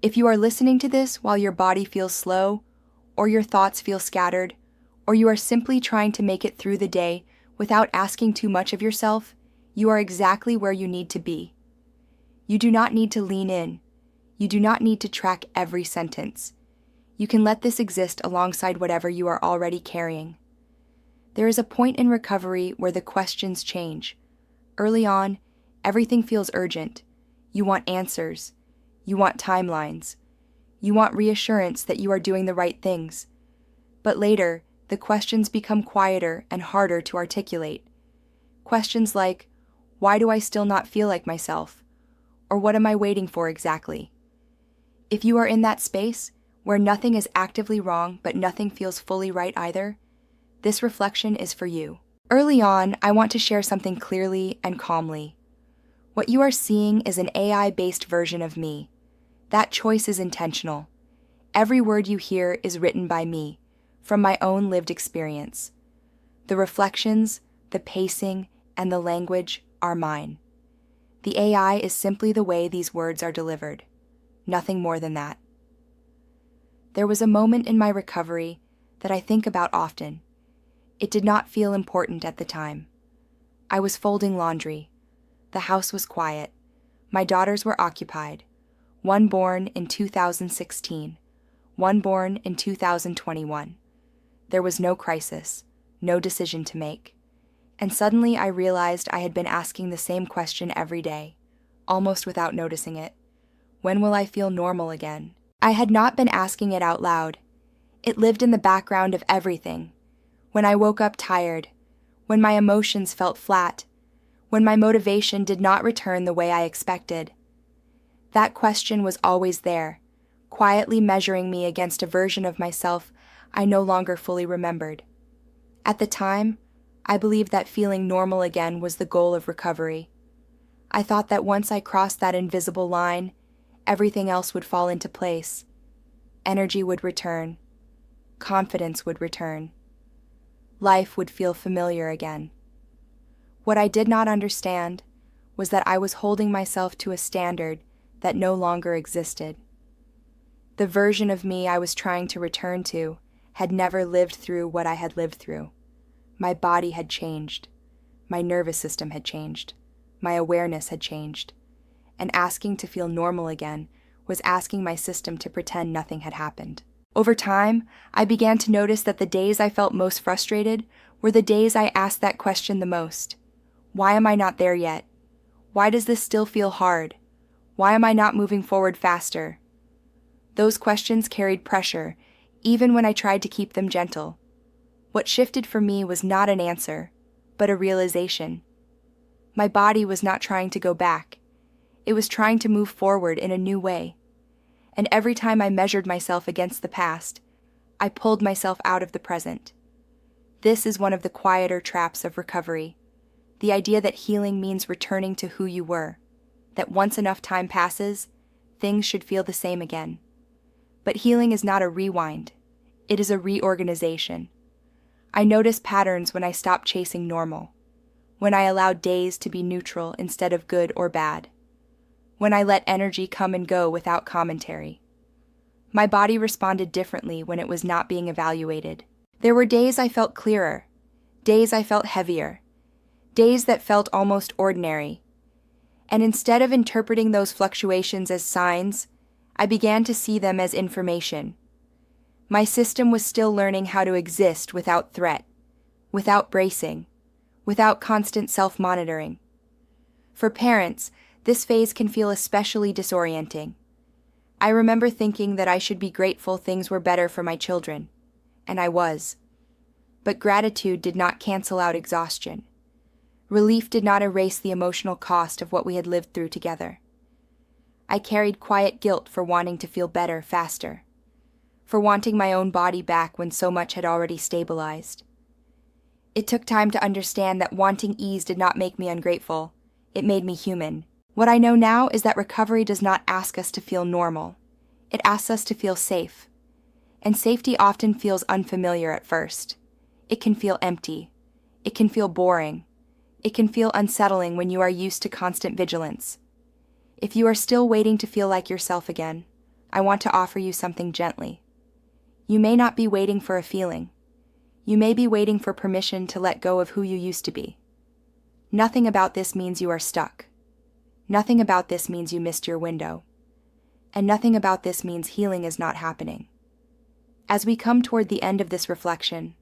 If you are listening to this while your body feels slow, or your thoughts feel scattered, or you are simply trying to make it through the day without asking too much of yourself, you are exactly where you need to be. You do not need to lean in. You do not need to track every sentence. You can let this exist alongside whatever you are already carrying. There is a point in recovery where the questions change. Early on, everything feels urgent. You want answers. You want timelines. You want reassurance that you are doing the right things. But later, the questions become quieter and harder to articulate. Questions like, why do I still not feel like myself? Or what am I waiting for exactly? If you are in that space, where nothing is actively wrong but nothing feels fully right either, this reflection is for you. Early on, I want to share something clearly and calmly. What you are seeing is an AI-based version of me. That choice is intentional. Every word you hear is written by me, from my own lived experience. The reflections, the pacing, and the language are mine. The AI is simply the way these words are delivered. Nothing more than that. There was a moment in my recovery that I think about often. It did not feel important at the time. I was folding laundry. The house was quiet. My daughters were occupied. One born in 2016, one born in 2021. There was no crisis, no decision to make. And suddenly I realized I had been asking the same question every day, almost without noticing it. When will I feel normal again? I had not been asking it out loud. It lived in the background of everything. When I woke up tired, when my emotions felt flat, when my motivation did not return the way I expected. That question was always there, quietly measuring me against a version of myself I no longer fully remembered. At the time, I believed that feeling normal again was the goal of recovery. I thought that once I crossed that invisible line, everything else would fall into place. Energy would return. Confidence would return. Life would feel familiar again. What I did not understand was that I was holding myself to a standard that no longer existed. The version of me I was trying to return to had never lived through what I had lived through. My body had changed. My nervous system had changed. My awareness had changed. And asking to feel normal again was asking my system to pretend nothing had happened. Over time, I began to notice that the days I felt most frustrated were the days I asked that question the most. Why am I not there yet? Why does this still feel hard? Why am I not moving forward faster? Those questions carried pressure, even when I tried to keep them gentle. What shifted for me was not an answer, but a realization. My body was not trying to go back. It was trying to move forward in a new way. And every time I measured myself against the past, I pulled myself out of the present. This is one of the quieter traps of recovery. The idea that healing means returning to who you were, that once enough time passes, things should feel the same again. But healing is not a rewind. It is a reorganization. I noticed patterns when I stopped chasing normal, when I allowed days to be neutral instead of good or bad, when I let energy come and go without commentary. My body responded differently when it was not being evaluated. There were days I felt clearer, days I felt heavier, days that felt almost ordinary. And instead of interpreting those fluctuations as signs, I began to see them as information. My system was still learning how to exist without threat, without bracing, without constant self-monitoring. For parents, this phase can feel especially disorienting. I remember thinking that I should be grateful things were better for my children, and I was. But gratitude did not cancel out exhaustion. Relief did not erase the emotional cost of what we had lived through together. I carried quiet guilt for wanting to feel better faster, for wanting my own body back when so much had already stabilized. It took time to understand that wanting ease did not make me ungrateful. It made me human. What I know now is that recovery does not ask us to feel normal. It asks us to feel safe. And safety often feels unfamiliar at first. It can feel empty. It can feel boring. It can feel unsettling when you are used to constant vigilance. If you are still waiting to feel like yourself again, I want to offer you something gently. You may not be waiting for a feeling. You may be waiting for permission to let go of who you used to be. Nothing about this means you are stuck. Nothing about this means you missed your window. And nothing about this means healing is not happening. As we come toward the end of this reflection,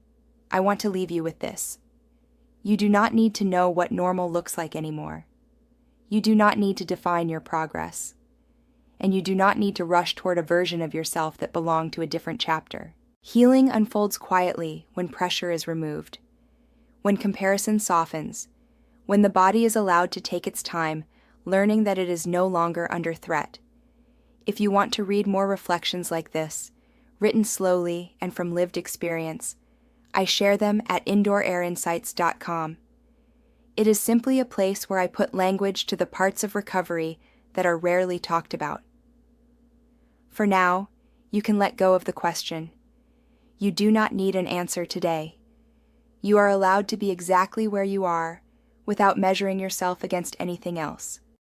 I want to leave you with this. You do not need to know what normal looks like anymore. You do not need to define your progress. And you do not need to rush toward a version of yourself that belonged to a different chapter. Healing unfolds quietly when pressure is removed, when comparison softens, when the body is allowed to take its time, learning that it is no longer under threat. If you want to read more reflections like this, written slowly and from lived experience, I share them at indoorairinsights.com. It is simply a place where I put language to the parts of recovery that are rarely talked about. For now, you can let go of the question. You do not need an answer today. You are allowed to be exactly where you are without measuring yourself against anything else.